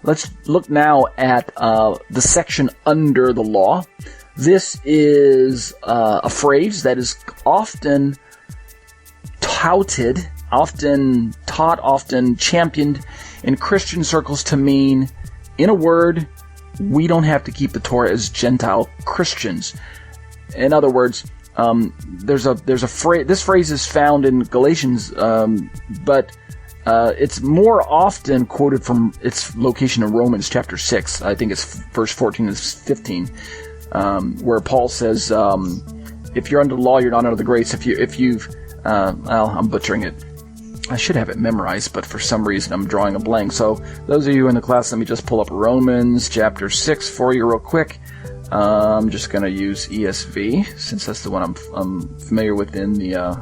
Let's look now at the section under the law. This is a phrase that is often touted, often taught, often championed in Christian circles to mean, in a word, we don't have to keep the Torah as Gentile Christians. In other words, there's a phrase. This phrase is found in Galatians, but it's more often quoted from its location in Romans chapter 6. I think it's verse 14 and 15, where Paul says, "If you're under the law, you're not under the grace. I'm butchering it. I should have it memorized, but for some reason I'm drawing a blank. So those of you in the class, let me just pull up Romans chapter 6 for you real quick. I'm just going to use ESV, since that's the one I'm familiar with in the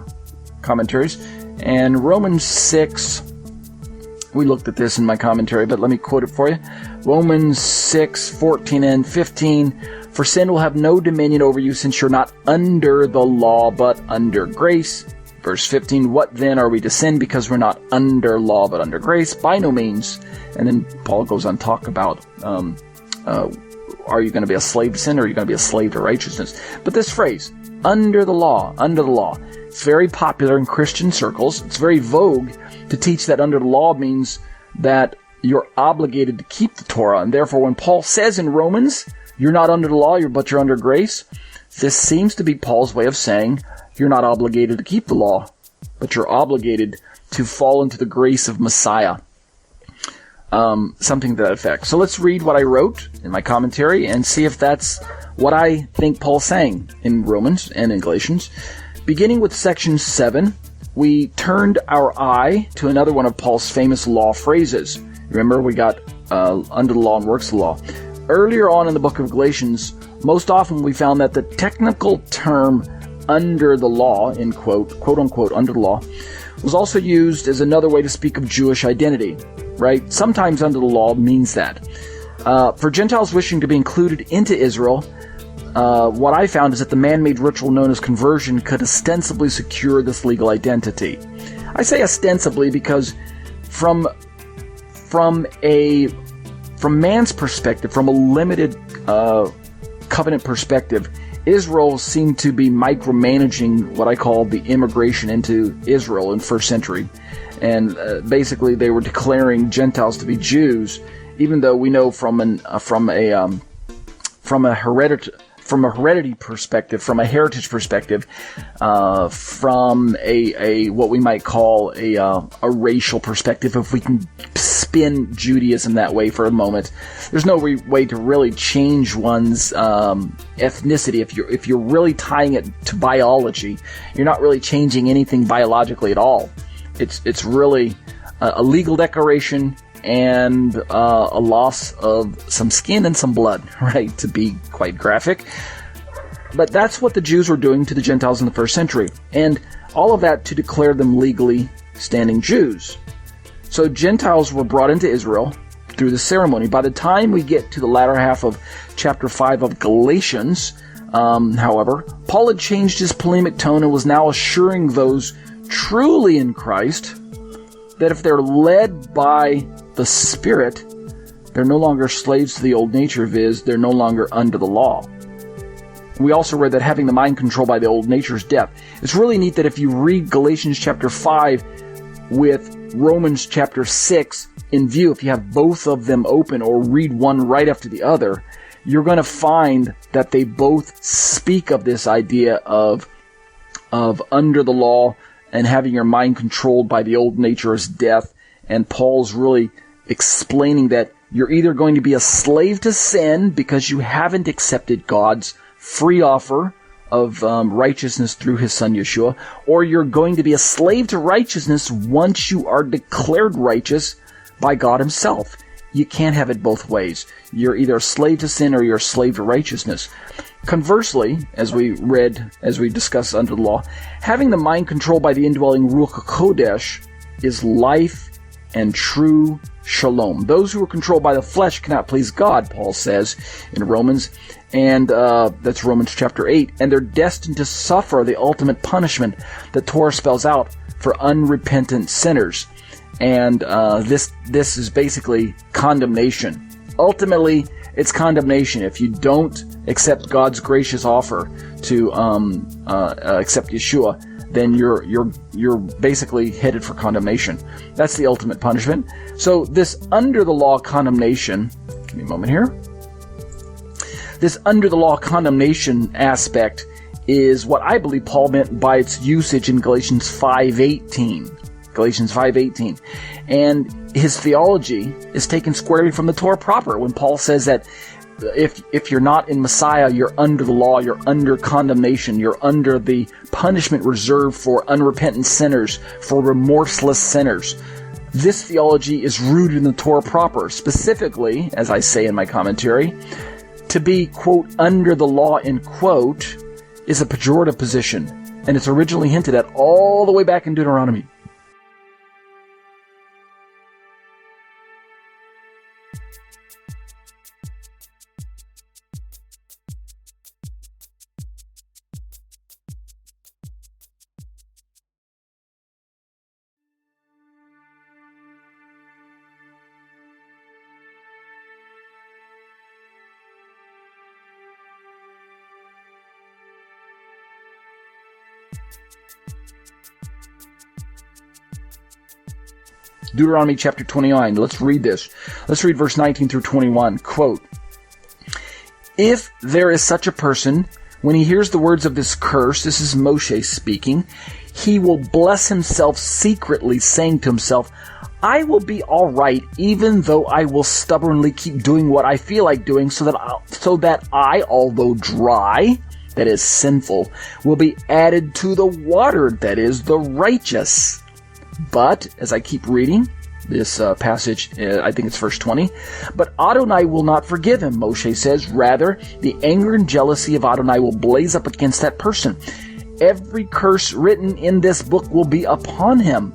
commentaries. And Romans 6, we looked at this in my commentary, but let me quote it for you. Romans 6, 14 and 15, "For sin will have no dominion over you, since you're not under the law, but under grace." Verse 15, "What then, are we to sin because we're not under law but under grace? By no means." And then Paul goes on to talk about, are you going to be a slave to sin, or are you going to be a slave to righteousness? But this phrase, under the law, it's very popular in Christian circles. It's very vogue to teach that under the law means that you're obligated to keep the Torah. And therefore, when Paul says in Romans, you're not under the law, but you're under grace, this seems to be Paul's way of saying, you're not obligated to keep the law, but you're obligated to fall into the grace of Messiah. Something to that effect. So let's read what I wrote in my commentary and see if that's what I think Paul's saying in Romans and in Galatians. Beginning with section 7, we turned our eye to another one of Paul's famous law phrases. Remember, we got under the law and works of the law. Earlier on in the book of Galatians, most often we found that the technical term under the law, in quote unquote, under the law, was also used as another way to speak of Jewish identity, right? Sometimes under the law means that. For Gentiles wishing to be included into Israel, what I found is that the man-made ritual known as conversion could ostensibly secure this legal identity. I say ostensibly because from man's perspective, from a limited covenant perspective, Israel seemed to be micromanaging what I call the immigration into Israel in first century. And basically they were declaring Gentiles to be Jews, even though we know from a heredity perspective, from a heritage perspective, from a what we might call a racial perspective, if we can spin Judaism that way for a moment, there's no way to really change one's ethnicity. If you're really tying it to biology, you're not really changing anything biologically at all. It's really a legal declaration and a loss of some skin and some blood, right, to be quite graphic. But that's what the Jews were doing to the Gentiles in the first century, and all of that to declare them legally standing Jews. So Gentiles were brought into Israel through the ceremony. By the time we get to the latter half of chapter 5 of Galatians, however, Paul had changed his polemic tone and was now assuring those truly in Christ that if they're led by the Spirit, they're no longer slaves to the old nature, viz., they're no longer under the law. We also read that having the mind controlled by the old nature is death. It's really neat that if you read Galatians chapter 5 with Romans chapter 6 in view, if you have both of them open or read one right after the other, you're going to find that they both speak of this idea of under the law and having your mind controlled by the old nature is death. And Paul's really explaining that you're either going to be a slave to sin because you haven't accepted God's free offer of righteousness through his son Yeshua, or you're going to be a slave to righteousness once you are declared righteous by God himself. You can't have it both ways. You're either a slave to sin or you're a slave to righteousness. Conversely, as we discussed under the law, having the mind controlled by the indwelling Ruach HaKodesh is life and true shalom. Those who are controlled by the flesh cannot please God, Paul says in Romans, and that's Romans chapter 8, and they're destined to suffer the ultimate punishment that Torah spells out for unrepentant sinners. And this is basically condemnation. Ultimately, it's condemnation. If you don't accept God's gracious offer to accept Yeshua, then you're basically headed for condemnation. That's the ultimate punishment. So this under the law condemnation, give me a moment here. This under the law condemnation aspect is what I believe Paul meant by its usage in Galatians 5:18. Galatians 5:18. And his theology is taken squarely from the Torah proper when Paul says that if you're not in Messiah, you're under the law, you're under condemnation, you're under the punishment reserved for unrepentant sinners, for remorseless sinners. This theology is rooted in the Torah proper. Specifically, as I say in my commentary, to be, quote, under the law, end quote, is a pejorative position, and it's originally hinted at all the way back in Deuteronomy. Deuteronomy chapter 29. Let's read this. Let's read verse 19 through 21. Quote, "If there is such a person, when he hears the words of this curse," this is Moshe speaking, "he will bless himself secretly, saying to himself, I will be all right, even though I will stubbornly keep doing what I feel like doing, so that I, although dry," that is sinful, "will be added to the water," that is the righteous. But, as I keep reading this passage, I think it's verse 20, "But Adonai will not forgive him," Moshe says. "Rather, the anger and jealousy of Adonai will blaze up against that person. Every curse written in this book will be upon him.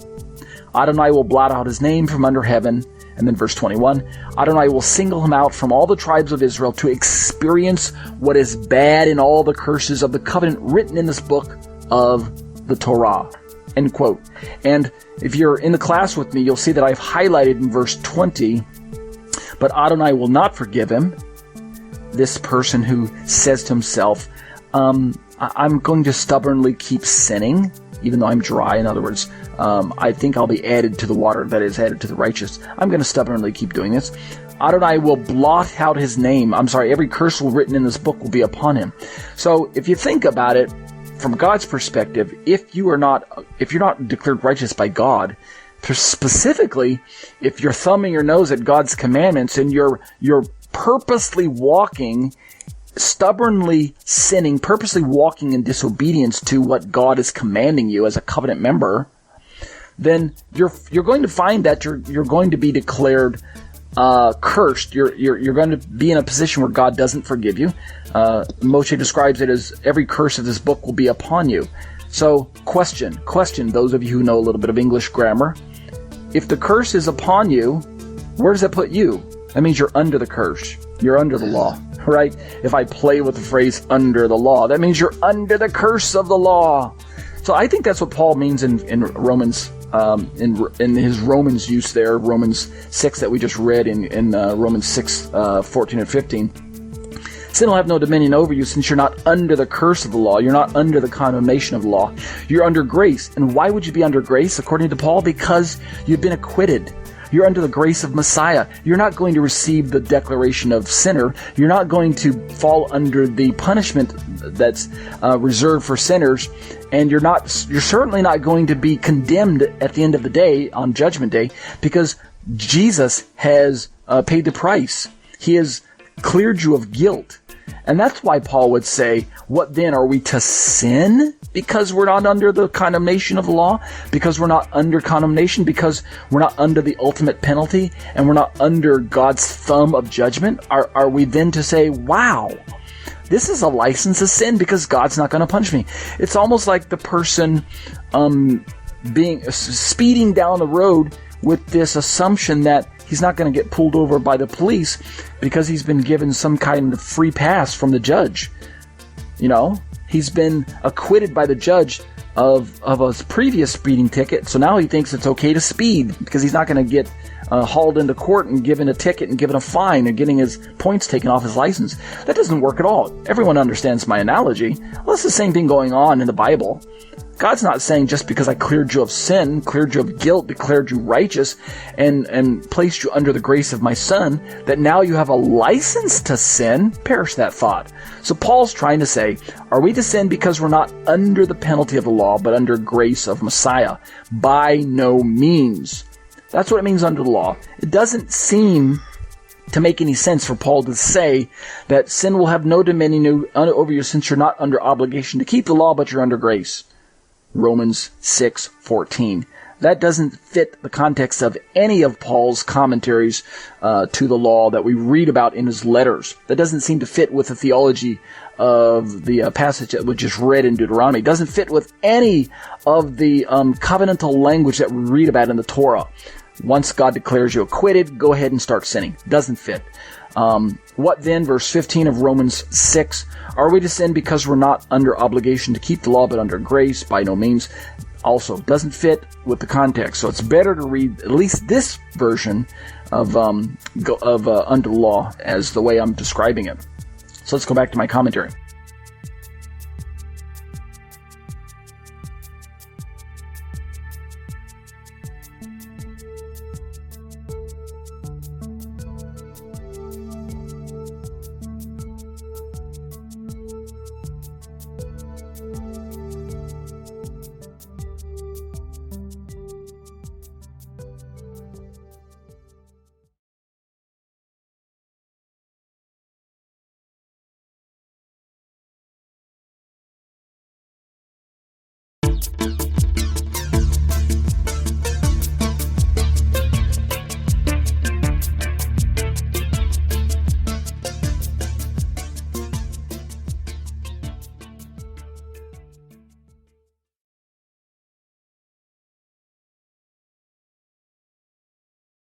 Adonai will blot out his name from under heaven." And then verse 21, "Adonai will single him out from all the tribes of Israel to experience what is bad in all the curses of the covenant written in this book of the Torah." End quote. And if you're in the class with me, you'll see that I've highlighted in verse 20, "But Adonai will not forgive him." This person who says to himself, I'm going to stubbornly keep sinning, even though I'm dry. In other words, I think I'll be added to the water, that is, added to the righteous. I'm going to stubbornly keep doing this. Adonai will blot out his name. Every curse written in this book will be upon him. So if you think about it, from God's perspective, if you're not declared righteous by God, specifically, if you're thumbing your nose at God's commandments and you're purposely walking, stubbornly sinning, purposely walking in disobedience to what God is commanding you as a covenant member, then you're going to find that you're going to be declared cursed. You're going to be in a position where God doesn't forgive you. Moshe describes it as every curse of this book will be upon you. So, question, those of you who know a little bit of English grammar. If the curse is upon you, where does that put you? That means you're under the curse. You're under the law, right? If I play with the phrase under the law, that means you're under the curse of the law. So I think that's what Paul means in Romans, in his Romans use there, Romans 6 that we just read in Romans 6, 14 and 15. "Sin will have no dominion over you, since you're not under the curse of the law. You're not under the condemnation of the law. You're under grace." And why would you be under grace, according to Paul? Because you've been acquitted. You're under the grace of Messiah. You're not going to receive the declaration of sinner. You're not going to fall under the punishment that's reserved for sinners. And you're certainly not going to be condemned at the end of the day, on Judgment Day, because Jesus has paid the price. He has cleared you of guilt. And that's why Paul would say, what then? Are we to sin because we're not under the condemnation of the law? Because we're not under condemnation? Because we're not under the ultimate penalty? And we're not under God's thumb of judgment? Are we then to say, wow, this is a license to sin because God's not going to punish me? It's almost like the person speeding down the road with this assumption that he's not going to get pulled over by the police because he's been given some kind of free pass from the judge. He's been acquitted by the judge of a previous speeding ticket, so now he thinks it's okay to speed because he's not going to get hauled into court and given a ticket and given a fine and getting his points taken off his license. That doesn't work at all. Everyone understands my analogy. Well, it's the same thing going on in the Bible. God's not saying just because I cleared you of sin, cleared you of guilt, declared you righteous, and placed you under the grace of my Son, that now you have a license to sin. Perish that thought. So Paul's trying to say, are we to sin because we're not under the penalty of the law, but under grace of Messiah? By no means. That's what it means under the law. It doesn't seem to make any sense for Paul to say that sin will have no dominion over you since you're not under obligation to keep the law, but you're under grace. Romans 6:14. That doesn't fit the context of any of Paul's commentaries to the law that we read about in his letters. That doesn't seem to fit with the theology of the passage that we just read in Deuteronomy. It doesn't fit with any of the covenantal language that we read about in the Torah. Once God declares you acquitted, go ahead and start sinning. Doesn't fit. What then? Verse 15 of Romans 6. Are we to sin because we're not under obligation to keep the law, but under grace? By no means. Also, doesn't fit with the context. So it's better to read at least this version of under the law as the way I'm describing it. So let's go back to my commentary.